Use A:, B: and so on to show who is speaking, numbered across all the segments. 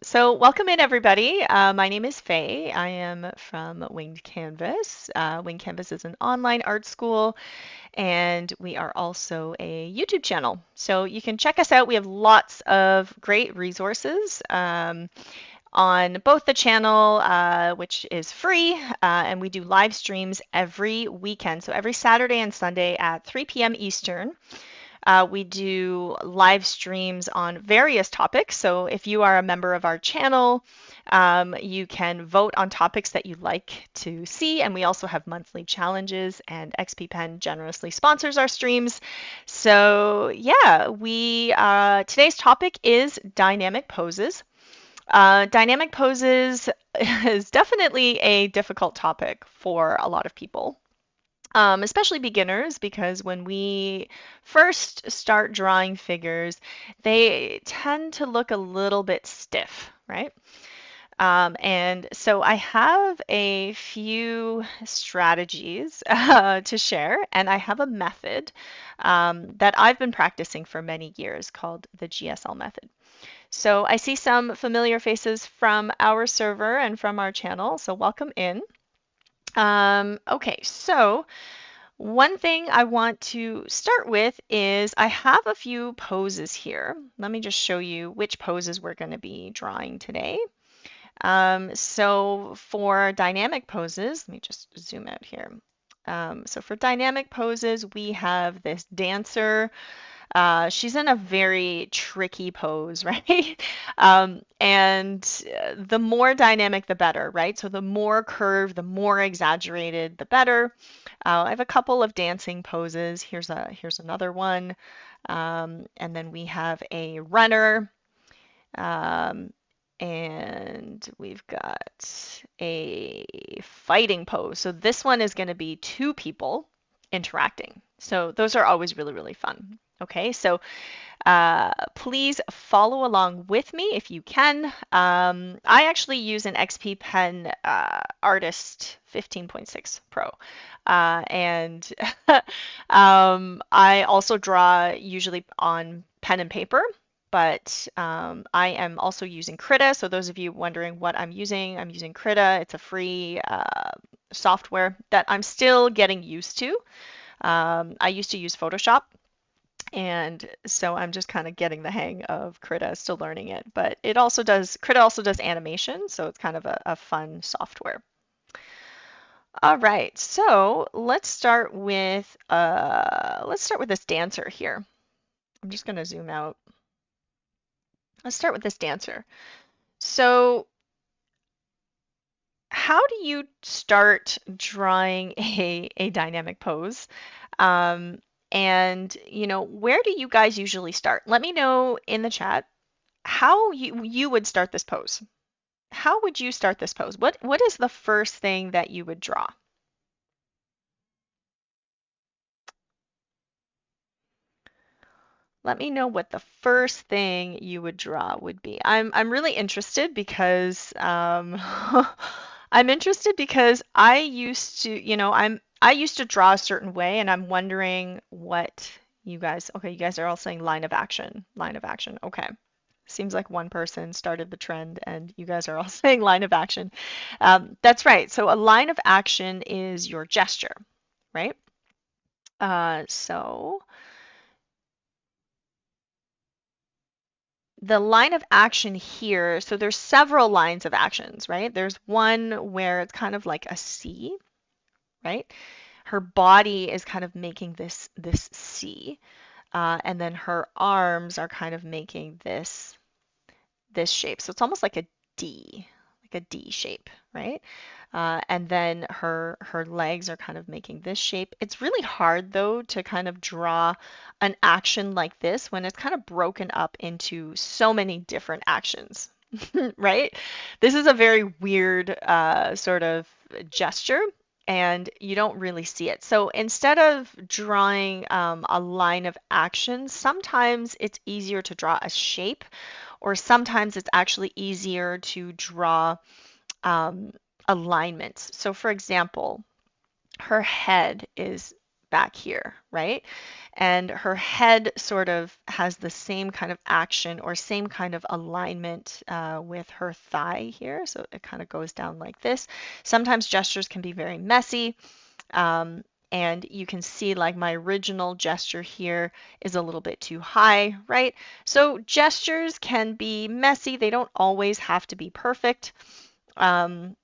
A: So welcome in everybody. My name is Faye. I am from Winged Canvas. Winged Canvas is an online art school, and we are also a YouTube channel. So you can check us out. We have lots of great resources on both the channel, which is free, and we do live streams every weekend. So every Saturday and Sunday at 3 p.m. Eastern. We do live streams on various topics. So if you are a member of our channel, you can vote on topics that you'd like to see. And we also have monthly challenges, and XP Pen generously sponsors our streams. So yeah, today's topic is dynamic poses. Dynamic poses is definitely a difficult topic for a lot of people. Especially beginners, because when we first start drawing figures, they tend to look a little bit stiff, right? And so I have a few strategies to share, and I have a method that I've been practicing for many years called the GSL method. So I see some familiar faces from our server and from our channel, so welcome in. Okay, so one thing I want to start with is I have a few poses here. Let me just show you which poses we're going to be drawing today. So for dynamic poses, let me just zoom out here. So for dynamic poses, we have this dancer. She's in a very tricky pose, right? And the more dynamic, the better, right? So the more curved, the more exaggerated, the better. I have a couple of dancing poses. Here's another one. And then we have a runner. And we've got a fighting pose. So this one is going to be two people interacting. So those are always really, really fun. Okay, so please follow along with me if you can. I actually use an XP Pen Artist 15.6 Pro. And I also draw usually on pen and paper, but I am also using Krita. So those of you wondering what I'm using Krita. It's a free software that I'm still getting used to. I used to use Photoshop, and so I'm just kind of getting the hang of Krita, still learning it. But Krita also does animation, so it's kind of a fun software. All right, so let's start with this dancer here. I'm just going to zoom out. Let's start with this dancer. So how do you start drawing a dynamic pose? And where do you guys usually start? Let me know in the chat how you would start this pose. How would you start this pose? What is the first thing that you would draw? Let me know what the first thing you would draw would be. I'm really interested because I'm interested because I used to, I used to draw a certain way, and I'm wondering what you guys, okay, you guys are all saying line of action, line of action. Okay. Seems like one person started the trend and you guys are all saying line of action. That's right. So a line of action is your gesture, right? So the line of action here, so there's several lines of actions, right? There's one where it's kind of like a C, right? Her body is kind of making this C, and then her arms are kind of making this shape. So it's almost like a D, shape, right? And then her legs are kind of making this shape. It's really hard though to kind of draw an action like this when it's kind of broken up into so many different actions, right? This is a very weird sort of gesture, and you don't really see it. So instead of drawing a line of action, sometimes it's easier to draw a shape, or sometimes it's actually easier to draw alignments. So for example, her head is back here, right? And her head sort of has the same kind of action or same kind of alignment with her thigh here. So it kind of goes down like this. Sometimes gestures can be very messy. Um, and you can see like my original gesture here is a little bit too high, right? So gestures can be messy. They don't always have to be perfect. Um,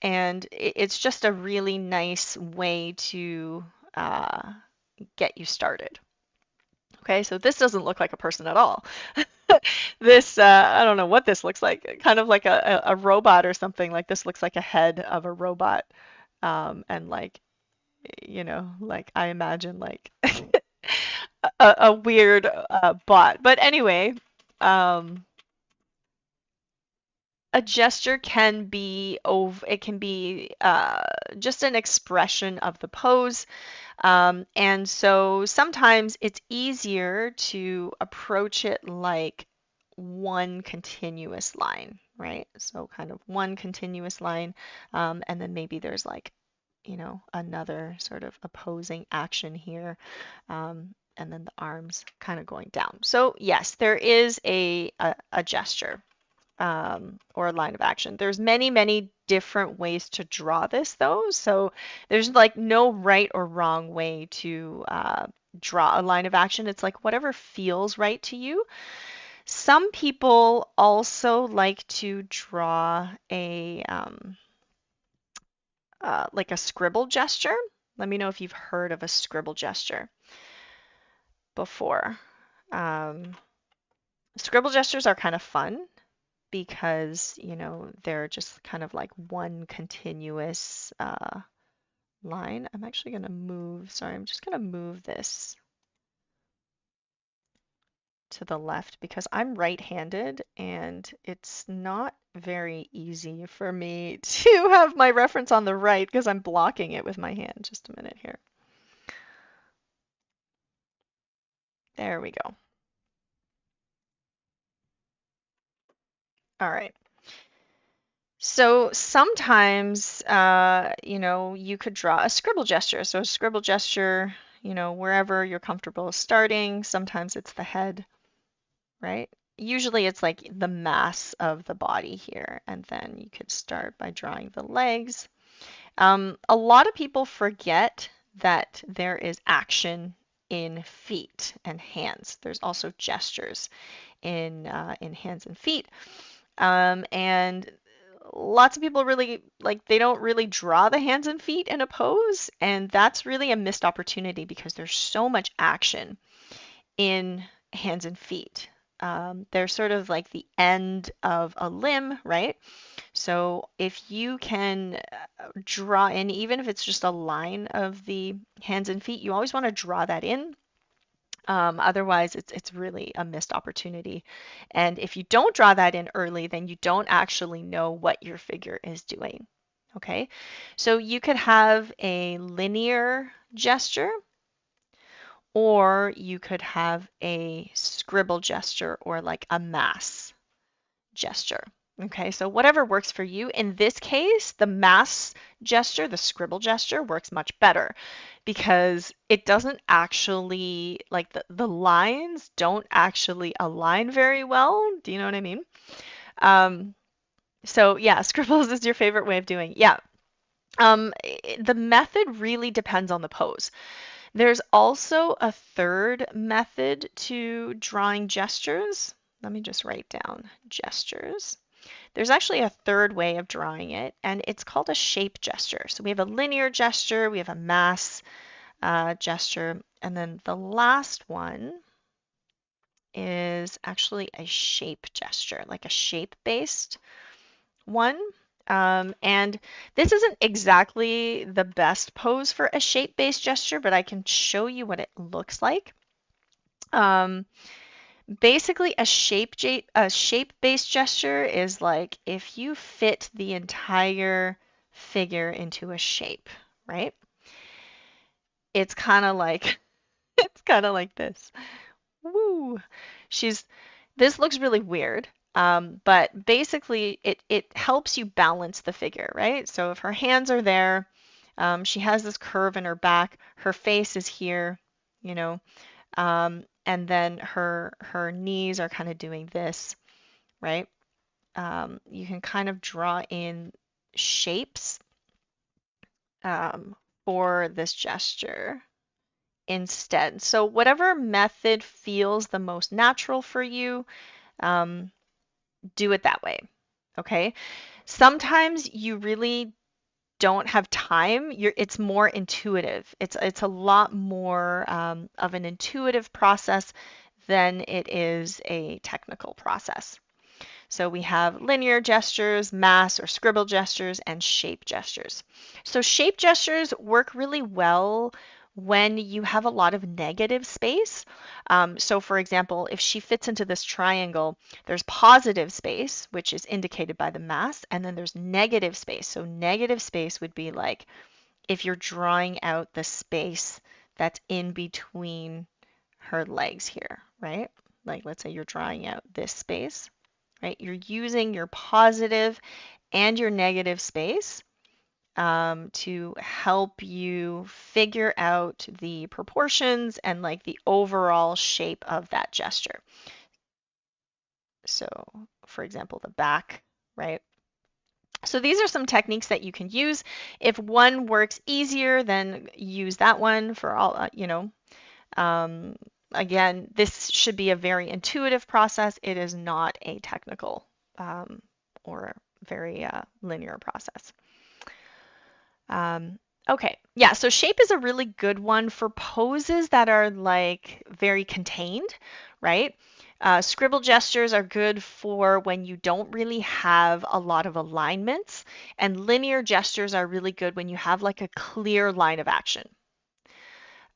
A: and it's just a really nice way to uh, get you started. Okay, so this doesn't look like a person at all. This, I don't know what this looks like, kind of like a robot or something. Like this looks like a head of a robot. And like, like I imagine like a weird bot. But anyway, um, a gesture can be it can be just an expression of the pose. And so sometimes it's easier to approach it like one continuous line, right? So kind of one continuous line, and then maybe there's like, another sort of opposing action here, and then the arms kind of going down. So yes, there is a gesture or a line of action. There's many, many different ways to draw this though. So there's like no right or wrong way to draw a line of action. It's like whatever feels right to you. Some people also like to draw like a scribble gesture. Let me know if you've heard of a scribble gesture before. Um, Scribble gestures are kind of fun because, they're just kind of like one continuous line. I'm actually going to move, sorry, I'm just going to move this to the left because I'm right-handed and it's not very easy for me to have my reference on the right because I'm blocking it with my hand. Just a minute here. There we go. All right. So sometimes, you could draw a scribble gesture. So a scribble gesture, wherever you're comfortable starting. Sometimes it's the head, right? Usually it's like the mass of the body here. And then you could start by drawing the legs. A lot of people forget that there is action in feet and hands. There's also gestures in hands and feet. And lots of people really like they don't really draw the hands and feet in a pose, and that's really a missed opportunity because there's so much action in hands and feet. They're sort of like the end of a limb, right? So if you can draw in, even if it's just a line of the hands and feet, you always want to draw that in. Otherwise, it's really a missed opportunity. And if you don't draw that in early, then you don't actually know what your figure is doing. Okay, so you could have a linear gesture, or you could have a scribble gesture or like a mass gesture. Okay, so whatever works for you. In this case, the mass gesture, the scribble gesture, works much better because it doesn't actually, like the lines don't actually align very well. Do you know what I mean? Um, so yeah, scribbles is your favorite way of doing. Yeah. The method really depends on the pose. There's also a third method to drawing gestures. Let me just write down gestures. There's actually a third way of drawing it, and it's called a shape gesture. So we have a linear gesture, we have a mass gesture, and then the last one is actually a shape gesture, like a shape-based one. And this isn't exactly the best pose for a shape-based gesture, but I can show you what it looks like. Basically, a shape-based gesture is like if you fit the entire figure into a shape, right? It's kind of like it's kind of like this. Woo! She's This looks really weird, but basically it helps you balance the figure, right? So if her hands are there, She has this curve in her back. Her face is here, you know, and then her knees are kind of doing this, right? You can kind of draw in shapes for this gesture instead. So whatever method feels the most natural for you, um, do it that way. Okay. Sometimes you really don't have time. It's more intuitive. It's a lot more of an intuitive process than it is a technical process. So we have linear gestures, mass or scribble gestures, and shape gestures. So shape gestures work really well when you have a lot of negative space. So for example, if she fits into this triangle, there's positive space, which is indicated by the mass, and then there's negative space. So negative space would be like if you're drawing out the space that's in between her legs here, right? Like let's say you're drawing out this space, right? You're using your positive and your negative space to help you figure out the proportions and like the overall shape of that gesture. So, for example, the back, right? So these are some techniques that you can use. If one works easier, then use that one for all, Um, again, this should be a very intuitive process. It is not a technical or very linear process. Okay, yeah, so shape is a really good one for poses that are like very contained, right? Scribble gestures are good for when you don't really have a lot of alignments, and linear gestures are really good when you have like a clear line of action.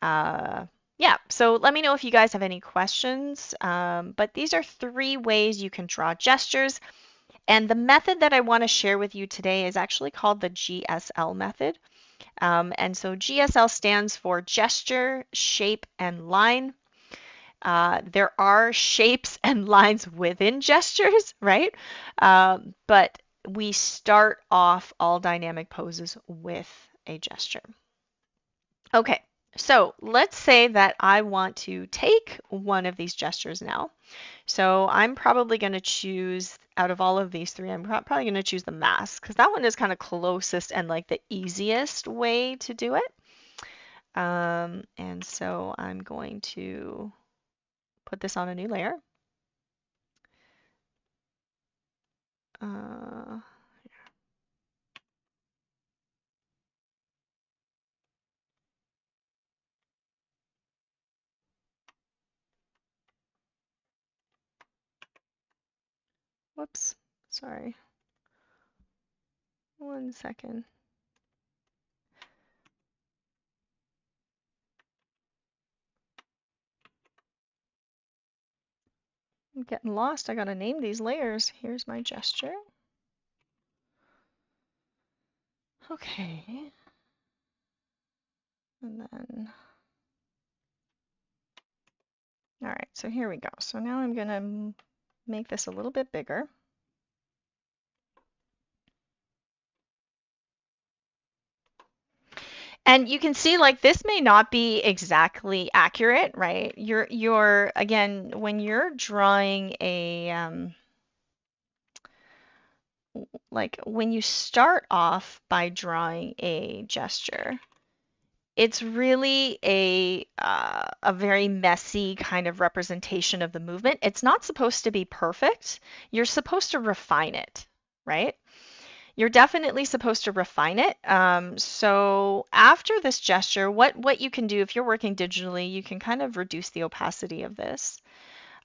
A: Uh, yeah, so let me know if you guys have any questions. But these are three ways you can draw gestures. And the method that I want to share with you today is actually called the GSL method. And so GSL stands for gesture, shape, and line. There are shapes and lines within gestures, right? But we start off all dynamic poses with a gesture. Okay, so let's say that I want to take one of these gestures now. So I'm probably going to choose out of all of these three, I'm probably going to choose the mask because that one is kind of closest and like the easiest way to do it. And so I'm going to put this on a new layer. Uh, Whoops, sorry. 1 second. I'm getting lost. I gotta name these layers. Here's my gesture. Okay. And then, all right, so here we go. So now I'm gonna make this a little bit bigger. And you can see like this may not be exactly accurate, right? You're again, when you're drawing a like when you start off by drawing a gesture, it's really a very messy kind of representation of the movement. It's not supposed to be perfect. You're supposed to refine it, right? You're definitely supposed to refine it. So after this gesture, what you can do if you're working digitally, you can kind of reduce the opacity of this.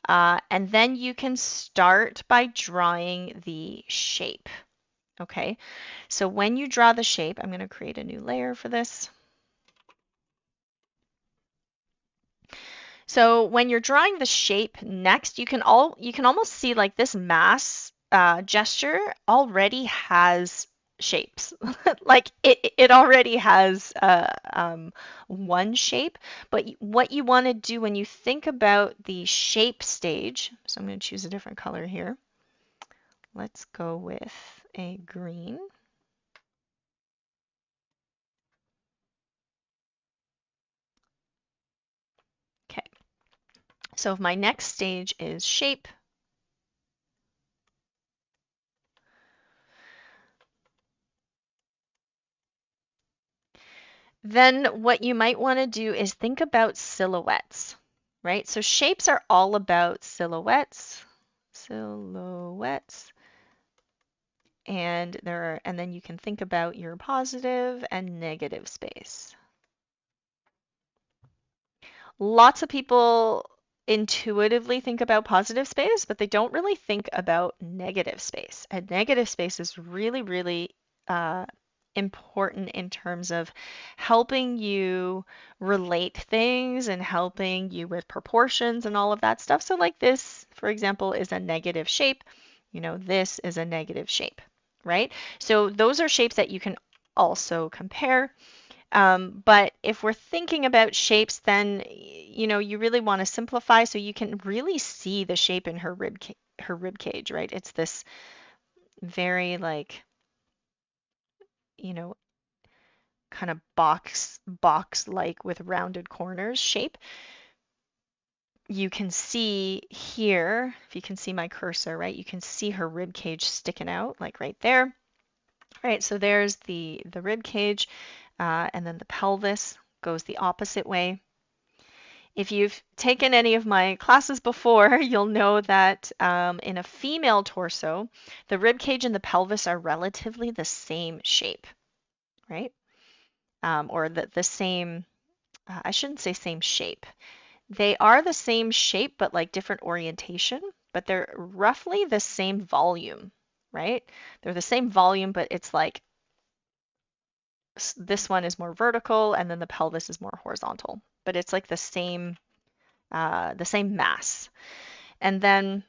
A: And then you can start by drawing the shape. Okay, so when you draw the shape, I'm going to create a new layer for this. So when you're drawing the shape next, you can almost see like this mass gesture already has shapes. Like it already has one shape. But what you want to do when you think about the shape stage, so I'm going to choose a different color here. Let's go with a green. So if my next stage is shape, then what you might want to do is think about silhouettes, right? So shapes are all about silhouettes, silhouettes, and then you can think about your positive and negative space. Lots of people intuitively think about positive space, but they don't really think about negative space. And negative space is really, really uh, important in terms of helping you relate things and helping you with proportions and all of that stuff. So, like this, for example, is a negative shape. You know, this is a negative shape, right? So, those are shapes that you can also compare. But if we're thinking about shapes, then you know you really want to simplify so you can really see the shape in her rib cage, right? It's this very like you know kind of box like with rounded corners shape. You can see here, if you can see my cursor, right? You can see her rib cage sticking out like right there. Right, so there's the rib cage, and then the pelvis goes the opposite way. If you've taken any of my classes before, you'll know that in a female torso, the rib cage and the pelvis are relatively the same shape, right? Or the same, I shouldn't say same shape. They are the same shape, but like different orientation, but they're roughly the same volume, right? They're the same volume, but it's like this one is more vertical and then the pelvis is more horizontal, but it's like the same mass. And then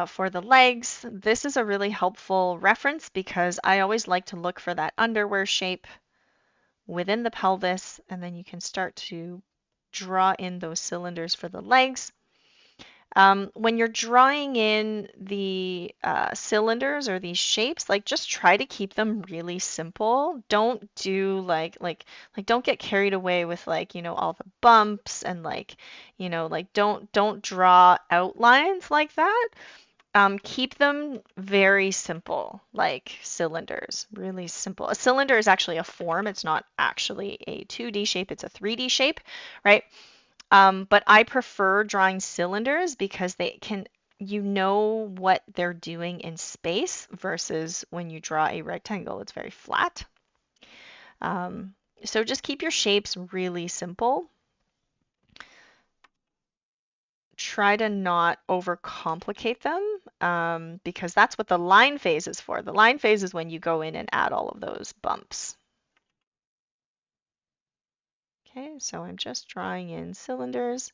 A: for the legs, this is a really helpful reference because I always like to look for that underwear shape within the pelvis, and then you can start to draw in those cylinders for the legs. When you're drawing in the cylinders or these shapes, like just try to keep them really simple. Don't do like don't get carried away with like, you know, all the bumps and like, you know, like don't draw outlines like that. Keep them very simple, like cylinders, really simple. A cylinder is actually a form. It's not actually a 2D shape, it's a 3D shape, right? But I prefer drawing cylinders because they can, you know what they're doing in space versus when you draw a rectangle, it's very flat. Um, so just keep your shapes really simple. Try to not overcomplicate them because that's what the line phase is for. The line phase is when you go in and add all of those bumps. Okay, so I'm just drawing in cylinders.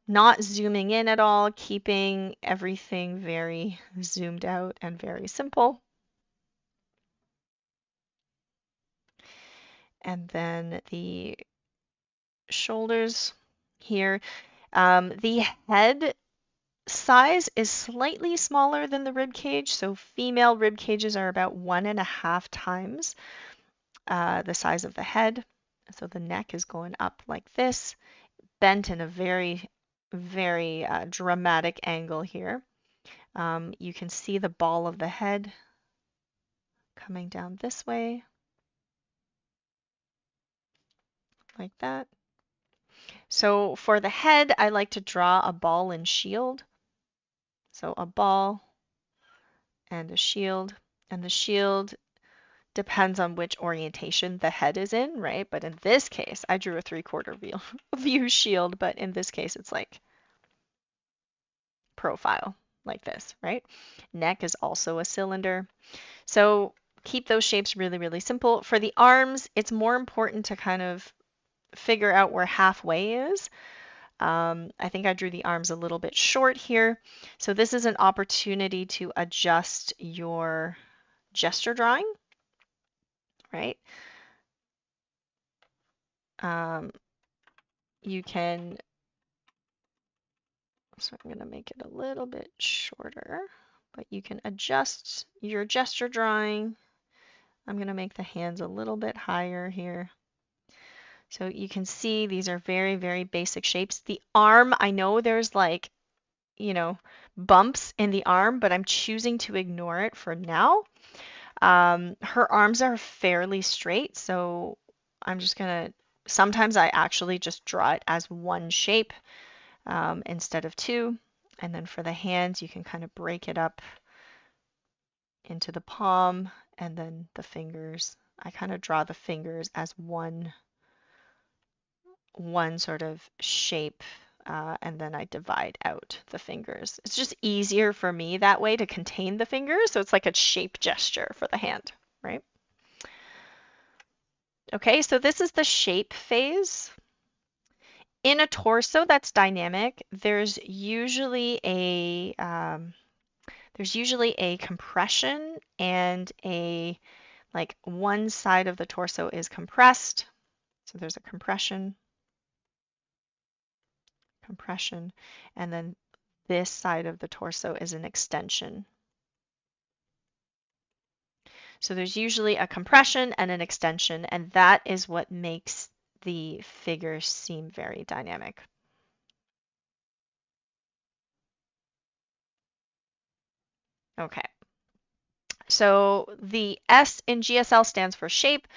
A: Not zooming in at all, keeping everything very zoomed out and very simple. And then the shoulders here. The head size is slightly smaller than the rib cage. So female rib cages are about 1.5 times the size of the head. So the neck is going up like this, bent in a very, very dramatic angle here. You can see the ball of the head coming down this way, like that. So for the head, I like to draw a ball and shield. So a ball and a shield. And the shield depends on which orientation the head is in, right? But in this case, I drew a 3/4 view shield, but in this case, it's like profile, like this, right? Neck is also a cylinder. So keep those shapes really, really simple. For the arms, it's more important to kind of figure out where halfway is. I think I drew the arms a little bit short here. So this is an opportunity to adjust your gesture drawing, right? Um, you can, so I'm going to make it a little bit shorter, but you can adjust your gesture drawing. I'm going to make the hands a little bit higher here. So you can see these are very, very basic shapes. The arm, I know there's like, you know, bumps in the arm, but I'm choosing to ignore it for now. Her arms are fairly straight, so I'm just gonna, sometimes I actually just draw it as one shape instead of two. And then for the hands, you can kind of break it up into the palm and then the fingers. I kind of draw the fingers as one sort of shape, and then I divide out the fingers. It's just easier for me that way to contain the fingers, so it's like a shape gesture for the hand, right? Okay, so this is the shape phase. In a torso that's dynamic, there's usually a compression and a like one side of the torso is compressed. So there's a compression, compression, and then this side of the torso is an extension. So there's usually a compression and an extension, and that is what makes the figure seem very dynamic. Okay. So the S in GSL stands for shape.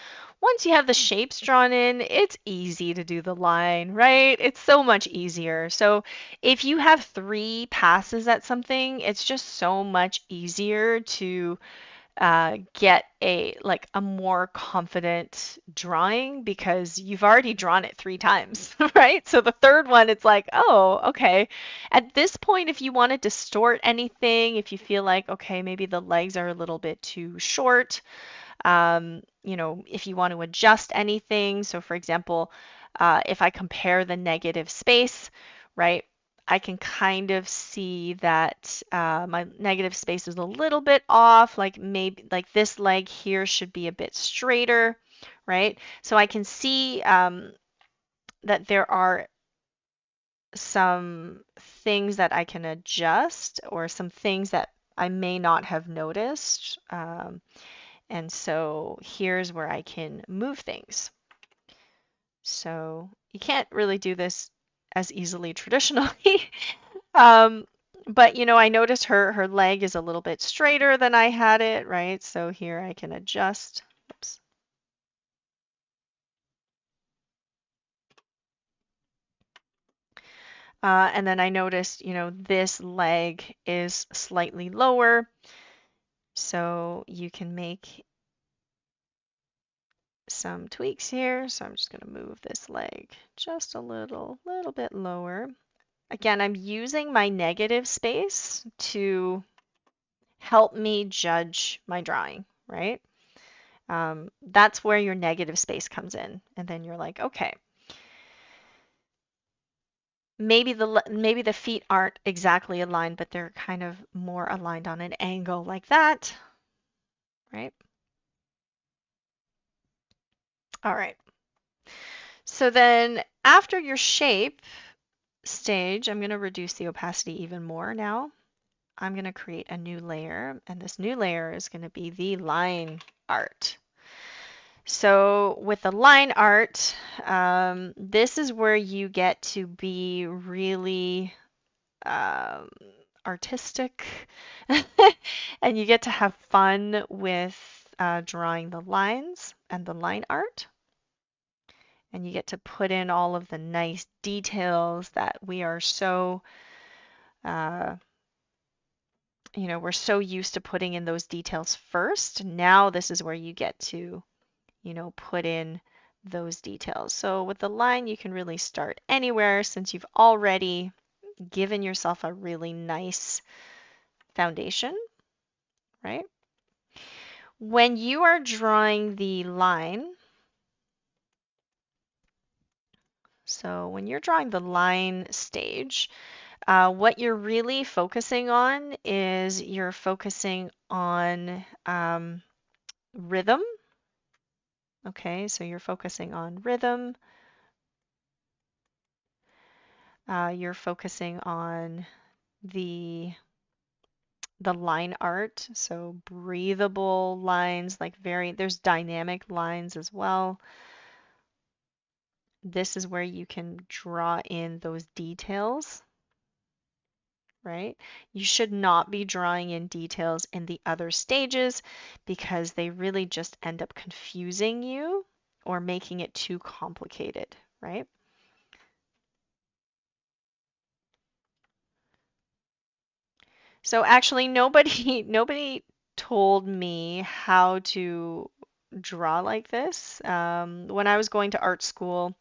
A: Once you have the shapes drawn in, it's easy to do the line, right? It's so much easier. So if you have 3 passes at something, it's just so much easier to get a more confident drawing because you've already drawn it 3 times, right? So the third one, it's like, oh, okay. At this point, if you want to distort anything, if you feel like, okay, maybe the legs are a little bit too short, if you want to adjust anything. So for example, if I compare the negative space, right? I can kind of see that my negative space is a little bit off, like maybe like this leg here should be a bit straighter, right? So I can see that there are some things that I can adjust or some things that I may not have noticed. And so here's where I can move things. So you can't really do this as easily traditionally. um, but I noticed her leg is a little bit straighter than I had it, right? So here I can adjust. Oops. And then I noticed, this leg is slightly lower. So you can make some tweaks here. So I'm just going to move this leg just a little bit lower. Again, I'm using my negative space to help me judge my drawing, right? That's where your negative space comes in. And then you're like, okay, maybe the feet aren't exactly aligned, but they're kind of more aligned on an angle like that, right? All right. So then after your shape stage, I'm going to reduce the opacity even more now. I'm going to create a new layer, and this new layer is going to be the line art. So with the line art, this is where you get to be really um, artistic and you get to have fun with drawing the lines and the line art. And you get to put in all of the nice details that we are so, uh, we're so used to putting in those details first. Now this is where you get to put in those details. So with the line, you can really start anywhere since you've already given yourself a really nice foundation, right? When you are drawing the line, so when you're drawing the line stage, what you're really focusing on is you're focusing on rhythm. Okay, so you're focusing on rhythm. You're focusing on the line art, so breathable lines, like there's dynamic lines as well. this is where you can draw in those details, right? You should not be drawing in details in the other stages because they really just end up confusing you or making it too complicated, right? So actually nobody told me how to draw like this. When I was going to art school,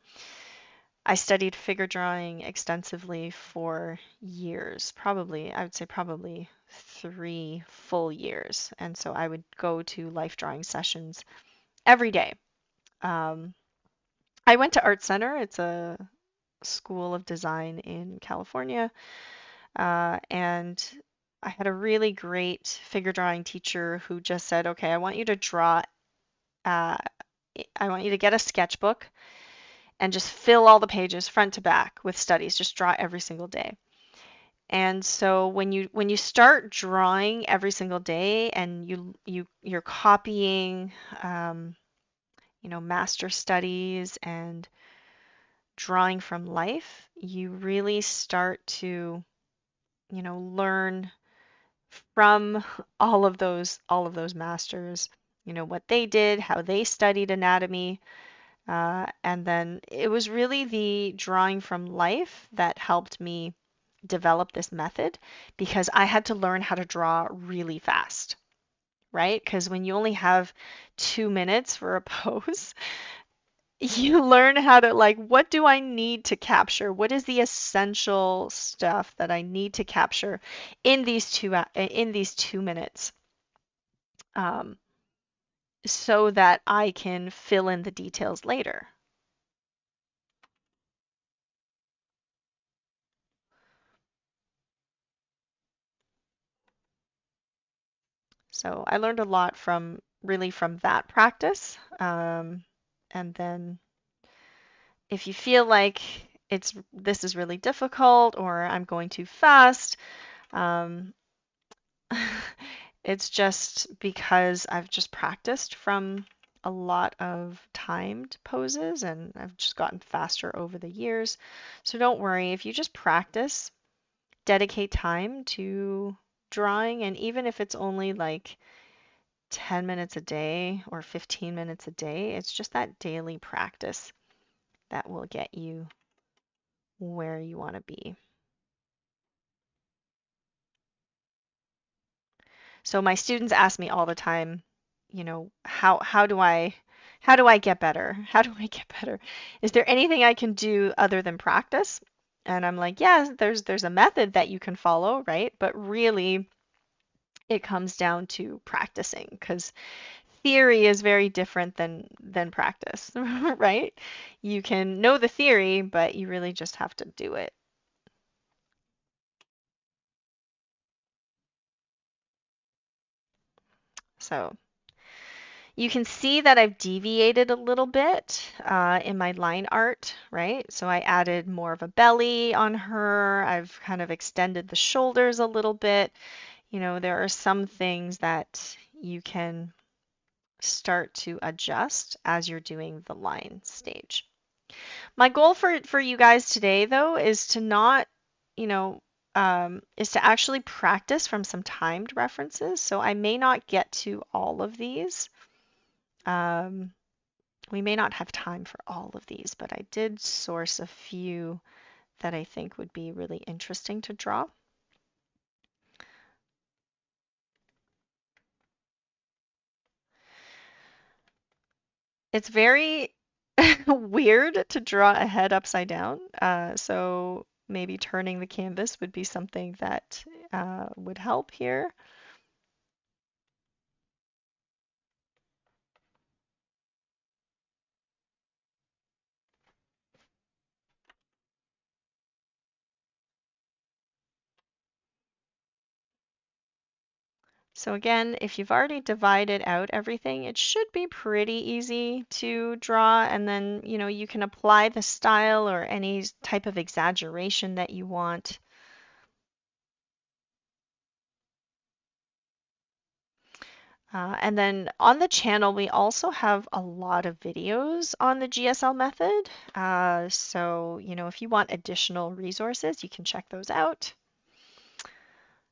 A: I studied figure drawing extensively for years, probably, I would say probably 3 full years. And so I would go to life drawing sessions every day. Um, I went to Art Center. It's a school of design in California. And I had a really great figure drawing teacher who just said, okay, I want you to draw, uh, I want you to get a sketchbook and just fill all the pages front to back with studies. Just draw every single day. And so when you start drawing every single day and you're copying, um, master studies and drawing from life, you really start to, learn from all of those masters, what they did, how they studied anatomy, and then it was really the drawing from life that helped me develop this method because I had to learn how to draw really fast, right? Because when you only have 2 minutes for a pose, you learn how to like, what do I need to capture? What is the essential stuff that I need to capture in these 2 minutes, um, so that I can fill in the details later. So I learned a lot from really from that practice. And then if you feel like this is really difficult or I'm going too fast, um, it's just because I've just practiced from a lot of timed poses and I've just gotten faster over the years. So don't worry, if you just practice, dedicate time to drawing, and even if it's only like 10 minutes a day or 15 minutes a day, it's just that daily practice that will get you where you want to be. So my students ask me all the time, how do I get better? How do I get better? Is there anything I can do other than practice? And I'm like, yeah, there's a method that you can follow, right? But really it comes down to practicing because theory is very different than practice, right? You can know the theory, but you really just have to do it. So you can see that I've deviated a little bit in my line art, right? So I added more of a belly on her. I've kind of extended the shoulders a little bit. There are some things that you can start to adjust as you're doing the line stage. My goal for you guys today, though, is to not, you know, is to actually practice from some timed references. So I may not get to all of these. Um, we may not have time for all of these, but I did source a few that I think would be really interesting to draw. It's very weird to draw a head upside down, so maybe turning the canvas would be something that would help here. So again, if you've already divided out everything, it should be pretty easy to draw, and then, you can apply the style or any type of exaggeration that you want. And then on the channel, we also have a lot of videos on the GSL method. So, if you want additional resources, you can check those out.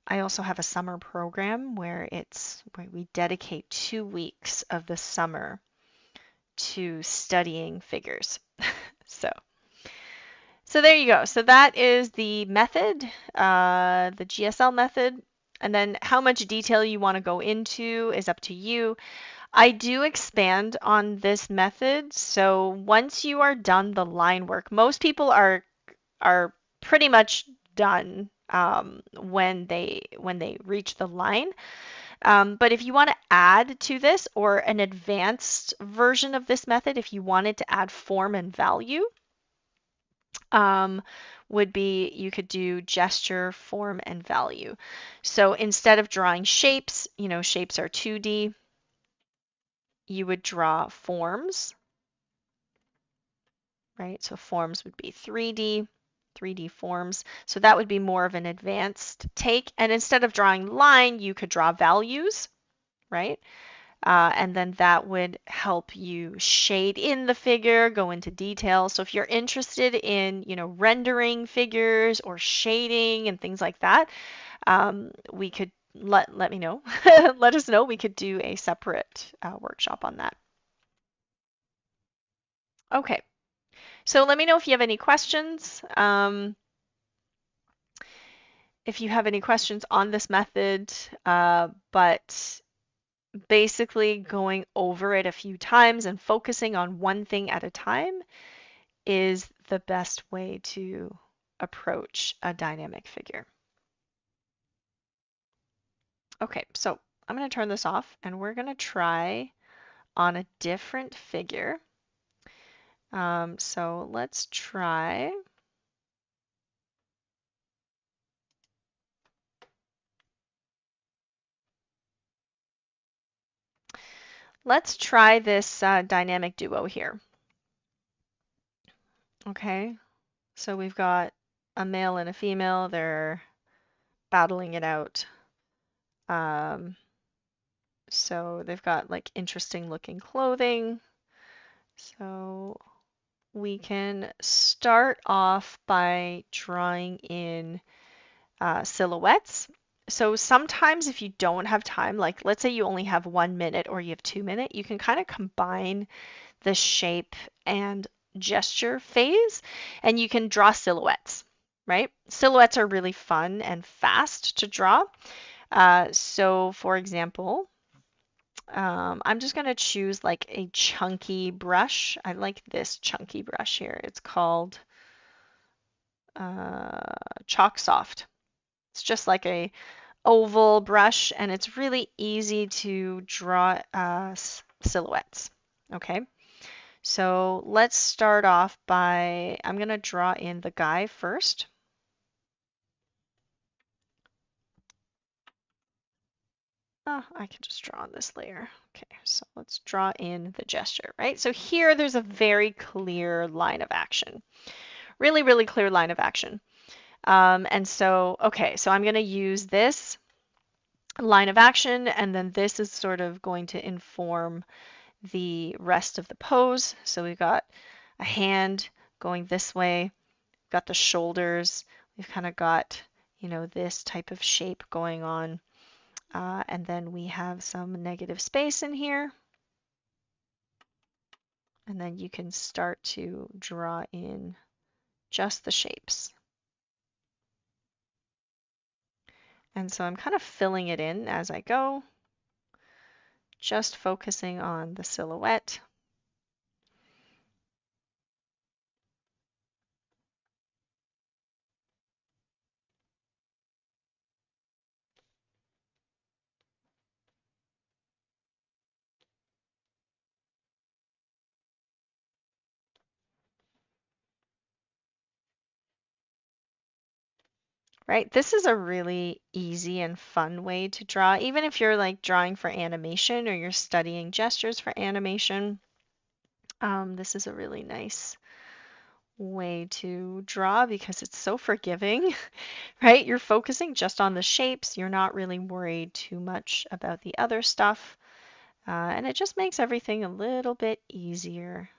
A: I also have a summer program where we dedicate 2 weeks of the summer to studying figures. So, so there you go. So that is the method, the GSL method. And then how much detail you want to go into is up to you. I do expand on this method. So once you are done the line work, most people are pretty much done when they reach the line. But if you want to add to this or an advanced version of this method, if you wanted to add form and value, um, would be you could do gesture, form, and value. So instead of drawing shapes, shapes are 2D, you would draw forms, right? So forms would be 3D forms. So that would be more of an advanced take. And instead of drawing line, you could draw values, right? And then that would help you shade in the figure, go into detail. So if you're interested in, rendering figures or shading and things like that, we could let me know. Let us know. We could do a separate workshop on that. Okay. So let me know if you have any questions. If you have any questions on this method, but basically going over it a few times and focusing on one thing at a time is the best way to approach a dynamic figure. Okay, so I'm going to turn this off and we're going to try on a different figure. So let's try. Let's try this dynamic duo here. Okay, so we've got a male and a female. They're battling it out. So they've got like interesting looking clothing. So we can start off by drawing in silhouettes. So sometimes if you don't have time, like let's say you only have 1 minute or you have 2 minutes, you can kind of combine the shape and gesture phase and you can draw silhouettes, right? Silhouettes are really fun and fast to draw. So for example, I'm just going to choose like a chunky brush. I like this chunky brush here. It's called Chalk Soft. It's just like a oval brush and it's really easy to draw silhouettes. Okay, so let's start off by, I'm going to draw in the guy first. Oh, I can just draw on this layer. Okay, so let's draw in the gesture, right? So here there's a very clear line of action. Really, really clear line of action. And so, okay, so I'm going to use this line of action, and then this is sort of going to inform the rest of the pose. So we've got a hand going this way, got the shoulders, we've kind of got, this type of shape going on. And then we have some negative space in here. And then you can start to draw in just the shapes. And so I'm kind of filling it in as I go, just focusing on the silhouette. Right? This is a really easy and fun way to draw, even if you're like drawing for animation or you're studying gestures for animation. This is a really nice way to draw because it's so forgiving, right? You're focusing just on the shapes. You're not really worried too much about the other stuff. And it just makes everything a little bit easier.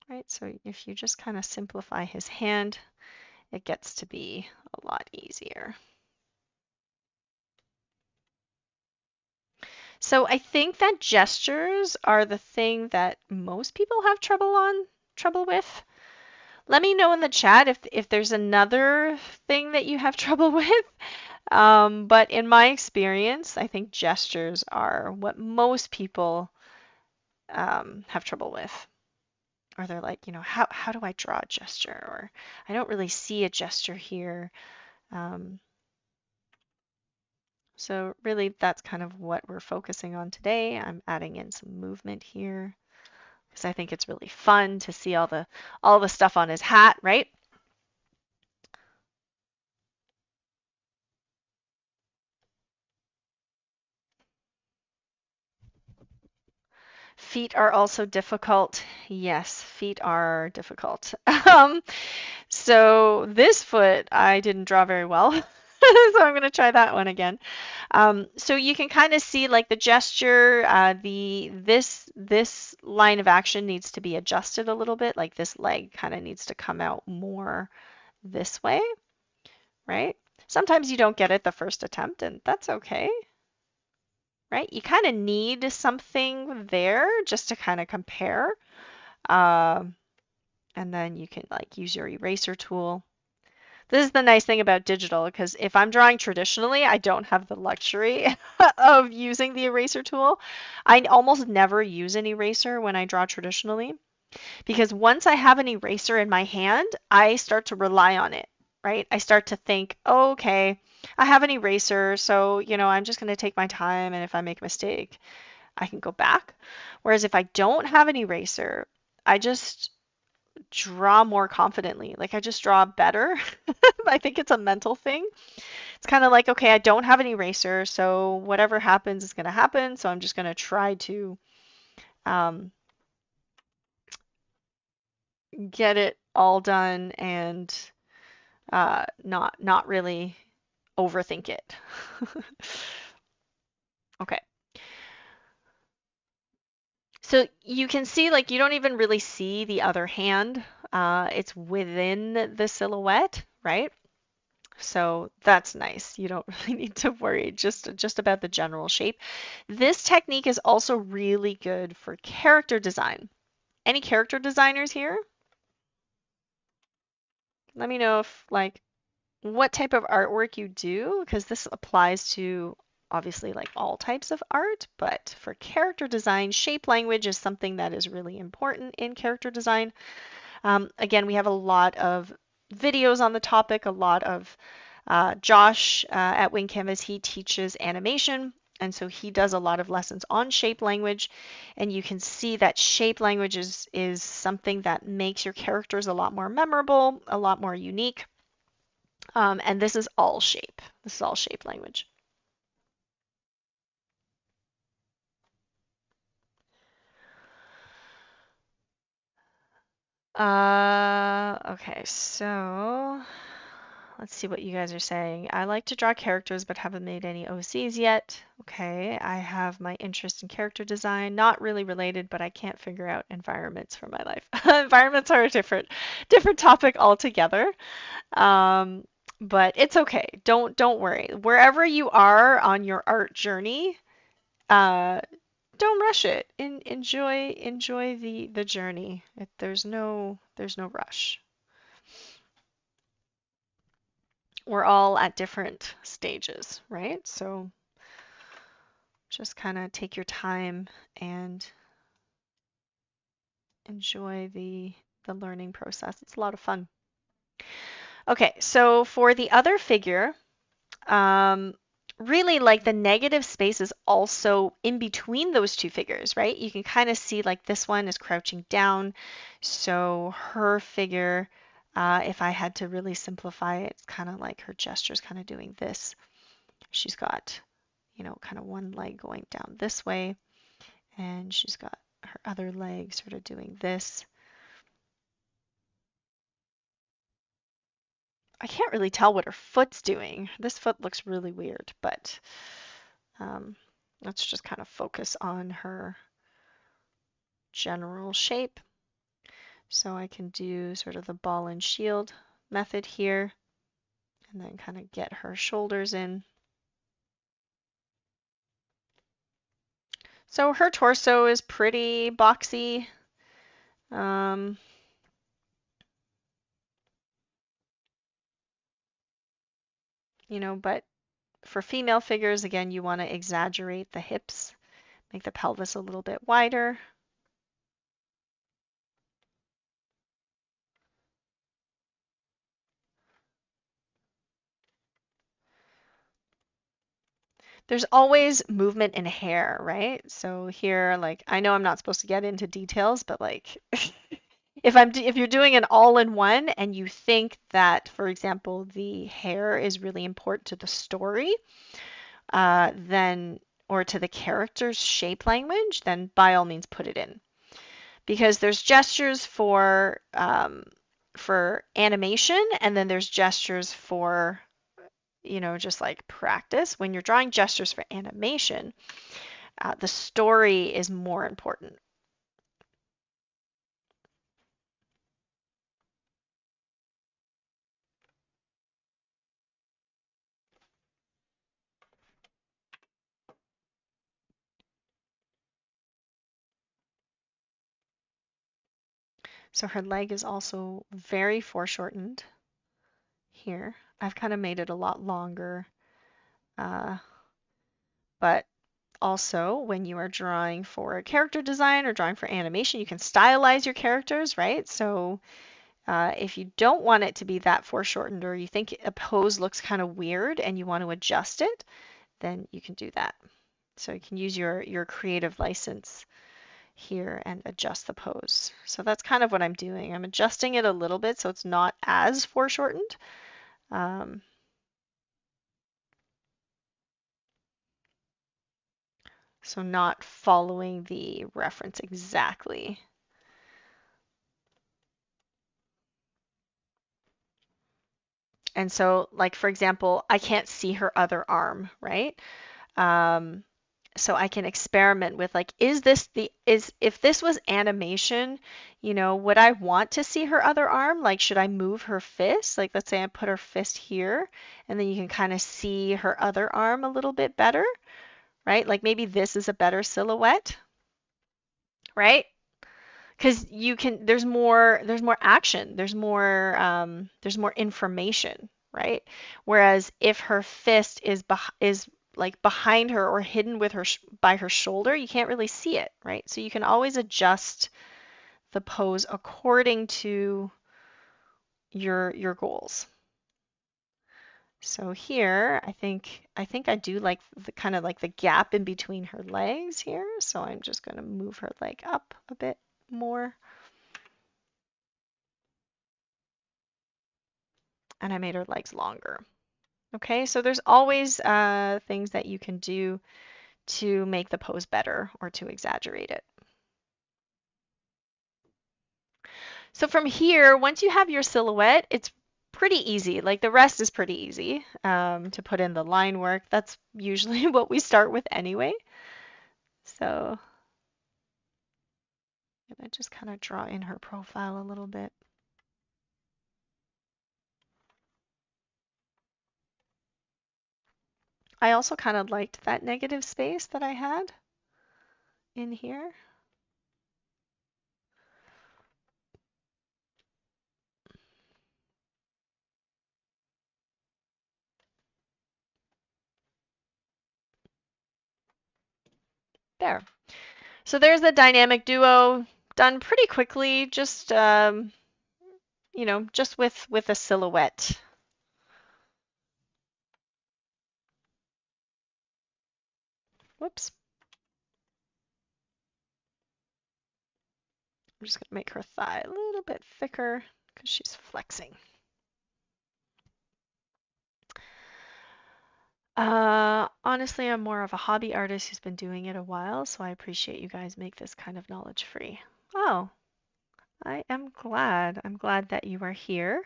A: Right, so if you just kind of simplify his hand, it gets to be a lot easier. So I think that gestures are the thing that most people have trouble with. Let me know in the chat if there's another thing that you have trouble with. But in my experience, I think gestures are what most people have trouble with. Or they're like, how do I draw a gesture? Or I don't really see a gesture here. Um, so really, that's kind of what we're focusing on today. I'm adding in some movement here because I think it's really fun to see all the stuff on his hat, right? Feet are also difficult. Yes, feet are difficult. So this foot I didn't draw very well. So I'm going to try that one again. So you can kind of see like the gesture, this line of action needs to be adjusted a little bit. Like this leg kind of needs to come out more this way, right? Sometimes you don't get it the first attempt, and that's okay, right? You kind of need something there just to kind of compare. Um, and then you can like use your eraser tool. This is the nice thing about digital because if I'm drawing traditionally, I don't have the luxury of using the eraser tool. I almost never use an eraser when I draw traditionally because once I have an eraser in my hand, I start to rely on it, right? I start to think, oh, okay, I have an eraser, so, I'm just going to take my time, and if I make a mistake, I can go back. Whereas if I don't have an eraser, I just draw more confidently. Like I just draw better. I think it's a mental thing. It's kind of like, okay, I don't have an eraser, so whatever happens is going to happen. So I'm just going to try to um, get it all done and not really overthink it. Okay. So you can see like you don't even really see the other hand. It's within the silhouette, right? So that's nice. You don't really need to worry just about the general shape. This technique is also really good for character design. Any character designers here? Let me know if like what type of artwork you do, because this applies to obviously like all types of art, but for character design, shape language is something that is really important in character design. Again, we have a lot of videos on the topic, a lot of Josh at Wing Canvas, he teaches animation. And so he does a lot of lessons on shape language. And you can see that shape language is something that makes your characters a lot more memorable, a lot more unique. And this is all shape. This is all shape language. Okay, so let's see what you guys are saying. I like to draw characters but haven't made any OCs yet. Okay, I have my interest in character design, not really related, but I can't figure out environments for my life. Environments are a different topic altogether. Um, but it's okay. Don't worry. Wherever you are on your art journey, uh, don't rush it. Enjoy the journey. There's no rush. We're all at different stages, right? So just kind of take your time and enjoy the learning process. It's a lot of fun. Okay, so for the other figure, um, really like the negative space is also in between those two figures, right? You can kind of see like this one is crouching down. So her figure, if I had to really simplify it, it's kind of like her gesture's kind of doing this. She's got, kind of one leg going down this way, and she's got her other leg sort of doing this. I can't really tell what her foot's doing. This foot looks really weird, but um, let's just kind of focus on her general shape. So I can do sort of the ball and shield method here, and then kind of get her shoulders in. So her torso is pretty boxy. Um, but for female figures, again, you want to exaggerate the hips, make the pelvis a little bit wider. There's always movement in hair, right? So here, like, I know I'm not supposed to get into details, but like, if you're doing an all-in-one and you think that, for example, the hair is really important to the story, then or to the character's shape language, then by all means put it in. Because there's gestures for animation, and then there's gestures for just like practice. When you're drawing gestures for animation, the story is more important. So her leg is also very foreshortened here. I've kind of made it a lot longer, uh, but also when you are drawing for a character design or drawing for animation, you can stylize your characters, right? So if you don't want it to be that foreshortened, or you think a pose looks kind of weird and you want to adjust it, then you can do that. So you can use your creative license here and adjust the pose. So that's kind of what I'm doing. I'm adjusting it a little bit so it's not as foreshortened. Um, so not following the reference exactly. And so, like, for example, I can't see her other arm, right? Um, so I can experiment with like, if this was animation, would I want to see her other arm? Like, should I move her fist? Like, let's say I put her fist here, and then you can kind of see her other arm a little bit better, right? Like maybe this is a better silhouette, right? Because there's more action, there's more information, right? Whereas if her fist is like behind her or hidden with by her shoulder, you can't really see it, right? So you can always adjust the pose according to your goals. So here, I think I do like the kind of like the gap in between her legs here. So I'm just going to move her leg up a bit more. And I made her legs longer. Okay, so there's always things that you can do to make the pose better or to exaggerate it. So from here, once you have your silhouette, it's pretty easy. Like the rest is pretty easy to put in the line work. That's usually what we start with anyway. So I'm gonna just kind of draw in her profile a little bit. I also kind of liked that negative space that I had in here. There. So there's the dynamic duo done pretty quickly, just just with a silhouette. Whoops. I'm just gonna make her thigh a little bit thicker because she's flexing. Honestly, I'm more of a hobby artist who's been doing it a while, so I appreciate you guys make this kind of knowledge free. Oh, I am glad. I'm glad that you are here.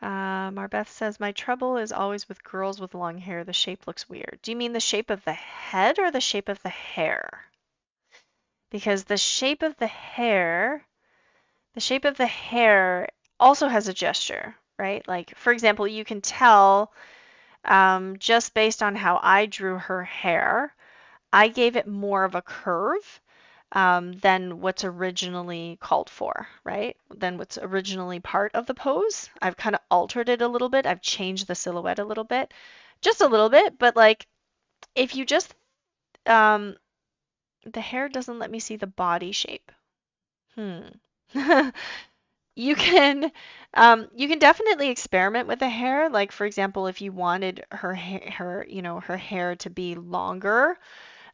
A: Marbeth says, my trouble is always with girls with long hair. The shape looks weird. Do you mean the shape of the head or the shape of the hair? Because the shape of the hair also has a gesture, right? Like, for example, you can tell just based on how I drew her hair, I gave it more of a curve than what's originally called for, right? Than what's originally part of the pose. I've kind of altered it a little bit. I've changed the silhouette a little bit, just a little bit. But like, if you just, um, the hair doesn't let me see the body shape. Hmm. You can you can definitely experiment with the hair. Like for example, if you wanted her hair to be longer,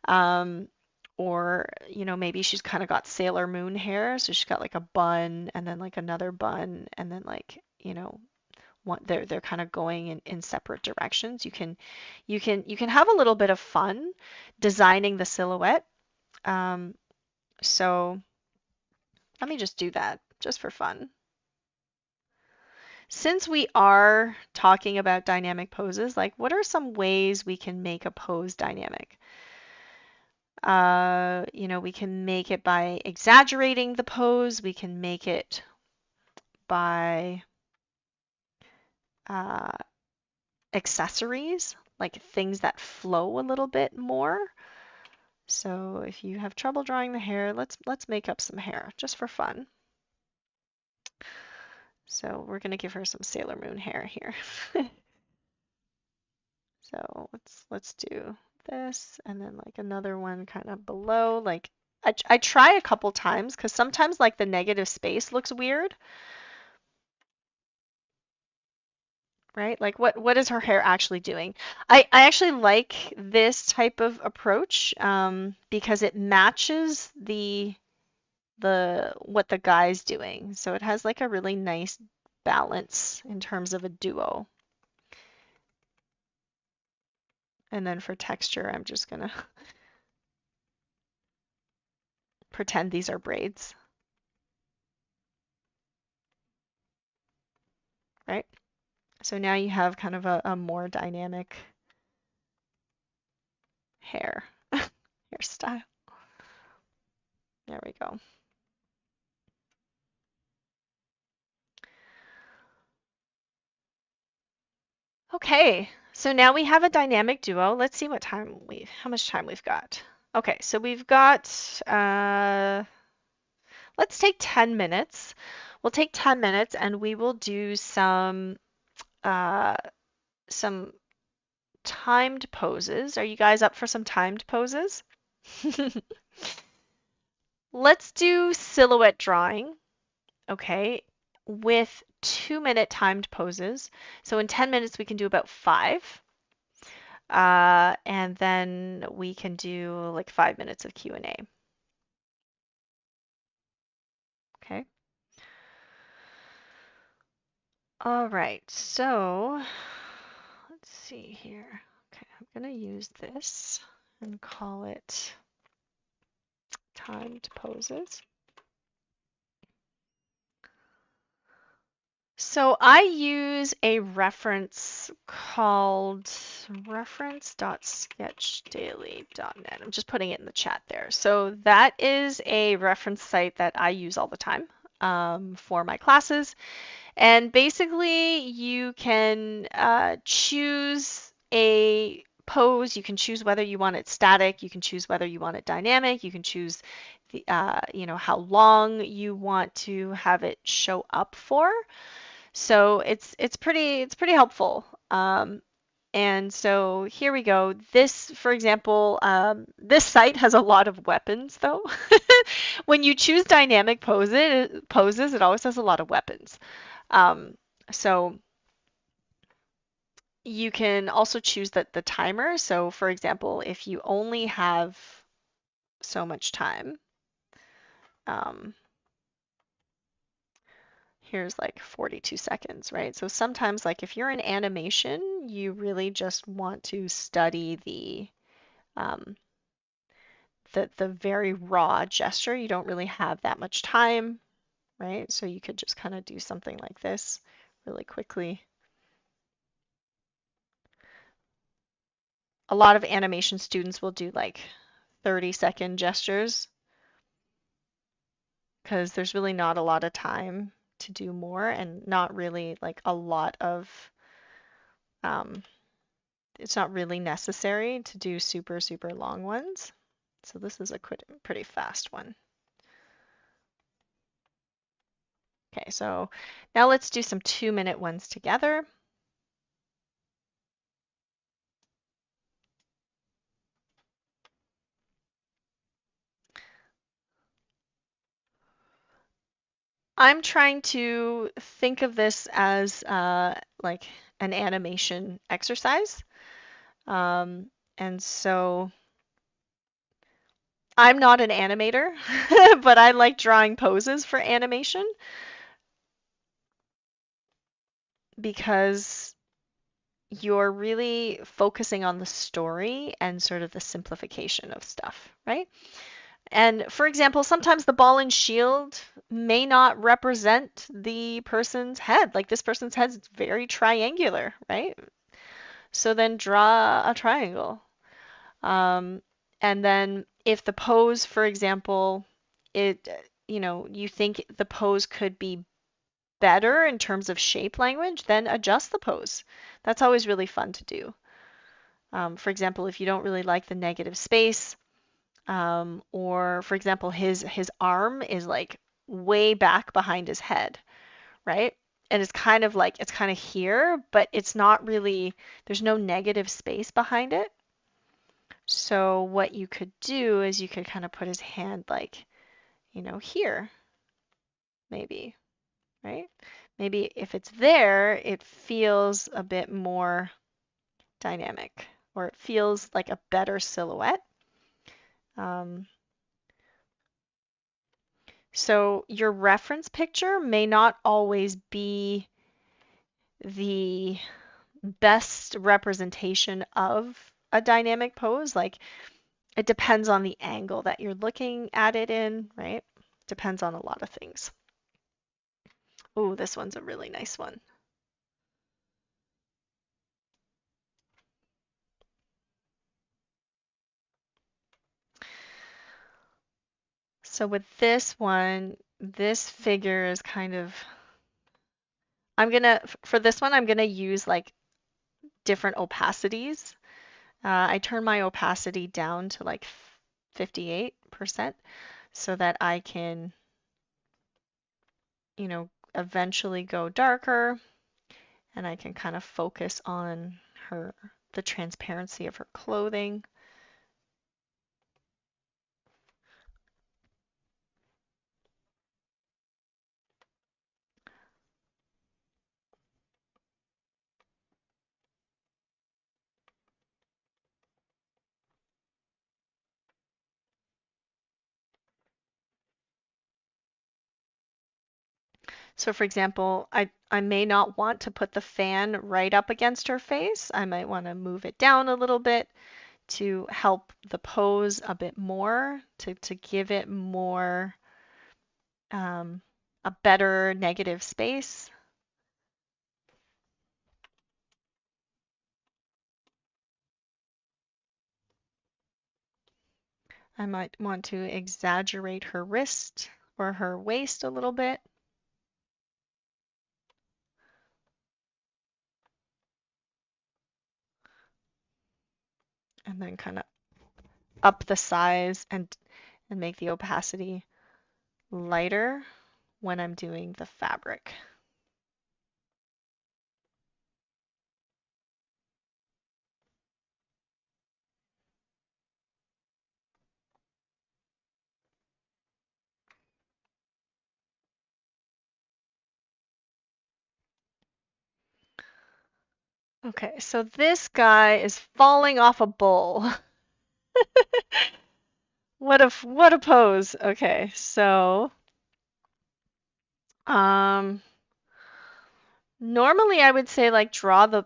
A: um, or maybe she's kind of got Sailor Moon hair, so she's got like a bun and then like another bun and then like one they're kind of going in separate directions. You can have a little bit of fun designing the silhouette. Um, so let me just do that just for fun. Since we are talking about dynamic poses, like what are some ways we can make a pose dynamic? We can make it by exaggerating the pose. We can make it by uh, accessories, like things that flow a little bit more. So if you have trouble drawing the hair, let's make up some hair just for fun. So we're gonna give her some Sailor Moon hair here. So let's do this and then like another one kind of below. Like I try a couple times because sometimes like the negative space looks weird, right? Like what is her hair actually doing? I actually like this type of approach because it matches the what the guy's doing. So it has like a really nice balance in terms of a duo. And then for texture, I'm just gonna pretend these are braids, right? So now you have kind of a more dynamic hair hairstyle. There we go. Okay, so now we have a dynamic duo. Let's see how much time we've got. Okay, so we've got, let's take 10 minutes. We'll take 10 minutes and we will do uh, some timed poses. Are you guys up for some timed poses? Let's do silhouette drawing, okay, with 2-minute timed poses. So in 10 minutes, we can do about 5. And then we can do like 5 minutes of Q&A. Okay. All right, so let's see here. Okay, I'm gonna use this and call it timed poses. So I use a reference called reference.sketchdaily.net. I'm just putting it in the chat there. So that is a reference site that I use all the time for my classes. And basically, you can choose a pose. You can choose whether you want it static. You can choose whether you want it dynamic. You can choose how long you want to have it show up for. So it's pretty helpful. And so here we go. This, for example, this site has a lot of weapons though. When you choose dynamic poses, it always has a lot of weapons. Um, so you can also choose the timer. So for example, if you only have so much time, um, here's like 42 seconds, right? So sometimes like if you're in animation, you really just want to study um, the very raw gesture. You don't really have that much time, right? So you could just kind of do something like this, really quickly. A lot of animation students will do like 30-second gestures because there's really not a lot of time to do more and not really like a lot of, um, it's not really necessary to do super, super long ones. So this is a pretty fast one. Okay, so now let's do some 2-minute ones together. I'm trying to think of this as like an animation exercise. Um, and so I'm not an animator, but I like drawing poses for animation because you're really focusing on the story and sort of the simplification of stuff, right? And for example, sometimes the ball and shield may not represent the person's head. Like this person's head is very triangular, right? So then draw a triangle. Um, and then if the pose, for example, it, you think the pose could be better in terms of shape language, then adjust the pose. That's always really fun to do. For example, if you don't really like the negative space, or for example, his arm is like way back behind his head, right? And it's kind of here, but it's not really, there's no negative space behind it. So what you could do is you could kind of put his hand like, here, maybe, right? Maybe if it's there, it feels a bit more dynamic or it feels like a better silhouette. Um, so your reference picture may not always be the best representation of a dynamic pose. Like it depends on the angle that you're looking at it in, right? Depends on a lot of things. Oh, this one's a really nice one. So with this one, this figure is kind of, for this one, I'm gonna use like different opacities. I turn my opacity down to like 58% so that I can, eventually go darker and I can kind of focus on the transparency of her clothing. So for example, I may not want to put the fan right up against her face. I might want to move it down a little bit to help the pose a bit more, to give it more, um, a better negative space. I might want to exaggerate her wrist or her waist a little bit. And then kind of up the size and make the opacity lighter when I'm doing the fabric. Okay, so this guy is falling off a bull. What a pose. Okay, so um normally I would say like draw the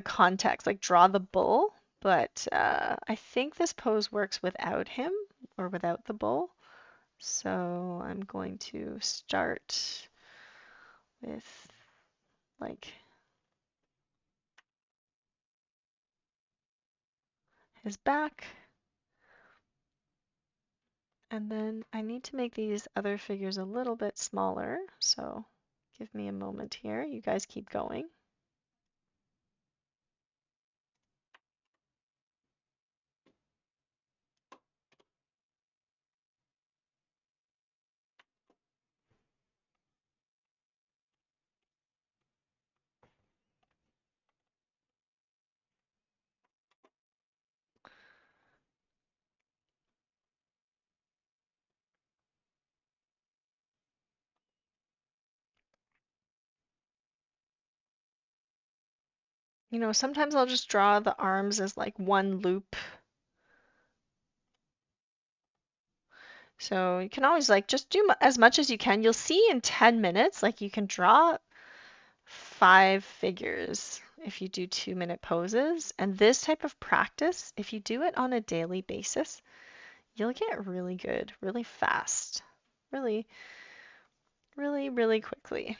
A: context, like draw the bull, but I think this pose works without him or without the bull. So I'm going to start with like his back. And then I need to make these other figures a little bit smaller, so give me a moment here. You guys keep going. You know, sometimes I'll just draw the arms as like one loop. So you can always like just do as much as you can. You'll see in 10 minutes, like you can draw 5 figures if you do 2-minute poses. And this type of practice, if you do it on a daily basis, you'll get really good, really fast, really, really, really quickly.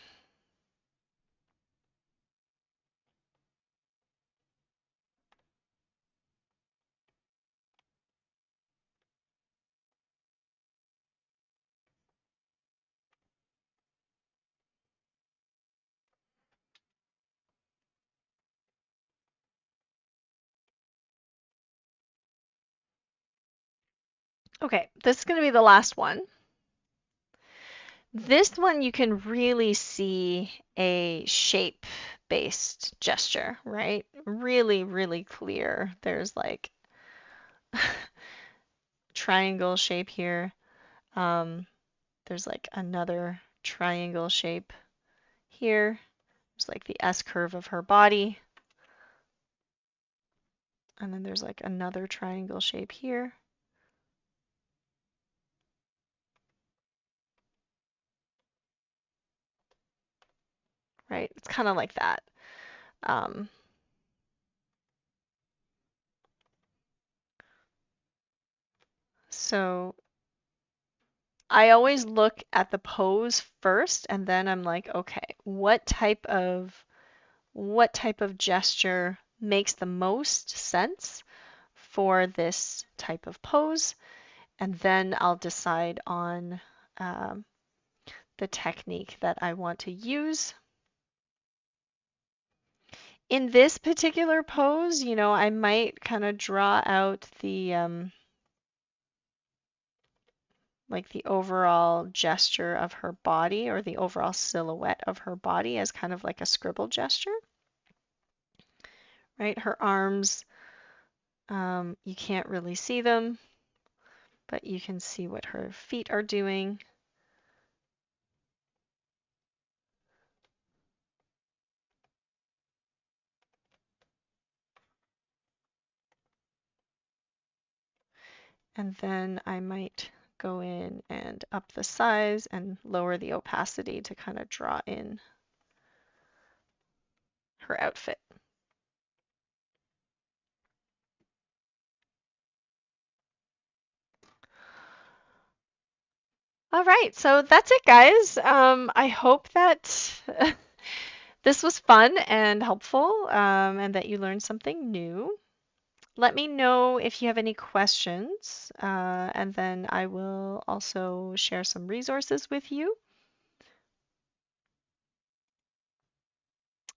A: Okay, this is going to be the last one. This one you can really see a shape-based gesture, right? Really, really clear. There's like triangle shape here. There's like another triangle shape here. There's like the S curve of her body. And then there's like another triangle shape here. Right? It's kind of like that. Um, so I always look at the pose first, and then I'm like, okay, what type of gesture makes the most sense for this type of pose? And then I'll decide on um, the technique that I want to use. In this particular pose, you know, I might kind of draw out the like the overall gesture of her body or the overall silhouette of her body as kind of like a scribble gesture, right? Her arms, you can't really see them, but you can see what her feet are doing. And then I might go in and up the size and lower the opacity to kind of draw in her outfit. All right, so that's it, guys. I hope that this was fun and helpful, and that you learned something new. Let me know if you have any questions, and then I will also share some resources with you,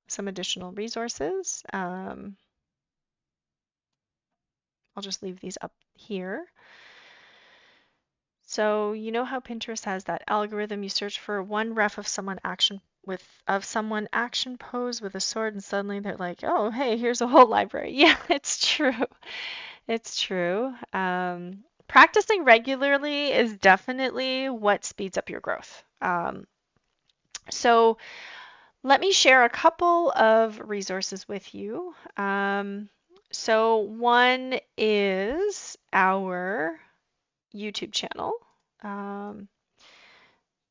A: some additional resources. I'll just leave these up here. So you know how Pinterest has that algorithm, you search for one ref of someone action pose with a sword, and suddenly they're like, oh, hey, here's a whole library. Yeah, it's true. It's true. Practicing regularly is definitely what speeds up your growth. So let me share a couple of resources with you. So one is our YouTube channel.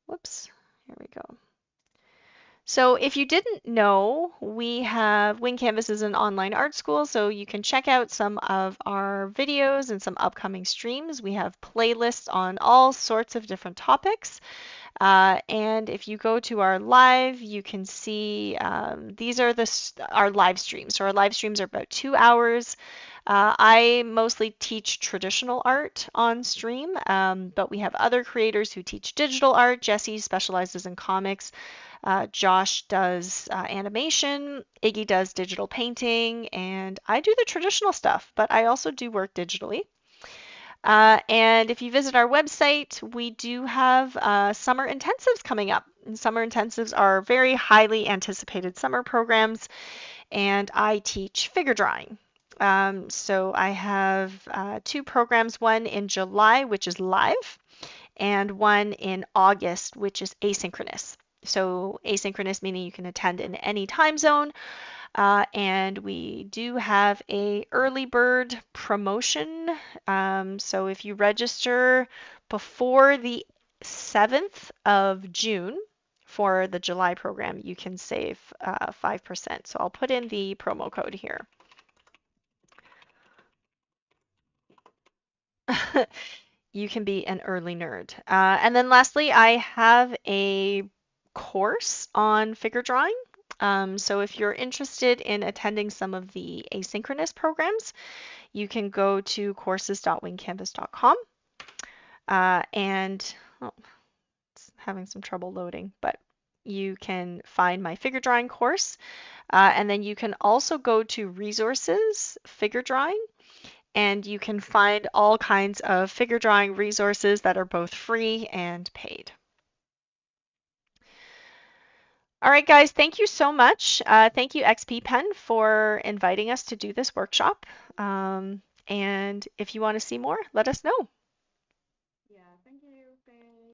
A: Whoops, here we go. So if you didn't know, we have Wing Canvas is an online art school, so you can check out some of our videos and some upcoming streams. We have playlists on all sorts of different topics. And if you go to our live, you can see these are our live streams. So our live streams are about 2 hours. I mostly teach traditional art on stream, but we have other creators who teach digital art. Jesse specializes in comics. Josh does animation. Iggy does digital painting, and I do the traditional stuff, but I also do work digitally. And if you visit our website, we do have summer intensives coming up. And summer intensives are very highly anticipated summer programs, and I teach figure drawing. So I have two programs, one in July, which is live, and one in August, which is asynchronous. So asynchronous meaning you can attend in any time zone. And we do have a early bird promotion. So if you register before the 7th of June for the July program, you can save 5%. So I'll put in the promo code here. You can be an early nerd. And then lastly, I have a course on figure drawing. So if you're interested in attending some of the asynchronous programs, you can go to courses.wingcanvas.com and oh, it's having some trouble loading, but you can find my figure drawing course. And then you can also go to resources, figure drawing, and you can find all kinds of figure drawing resources that are both free and paid. All right, guys, thank you so much. Thank you, XP Pen, for inviting us to do this workshop. And if you want to see more, let us know.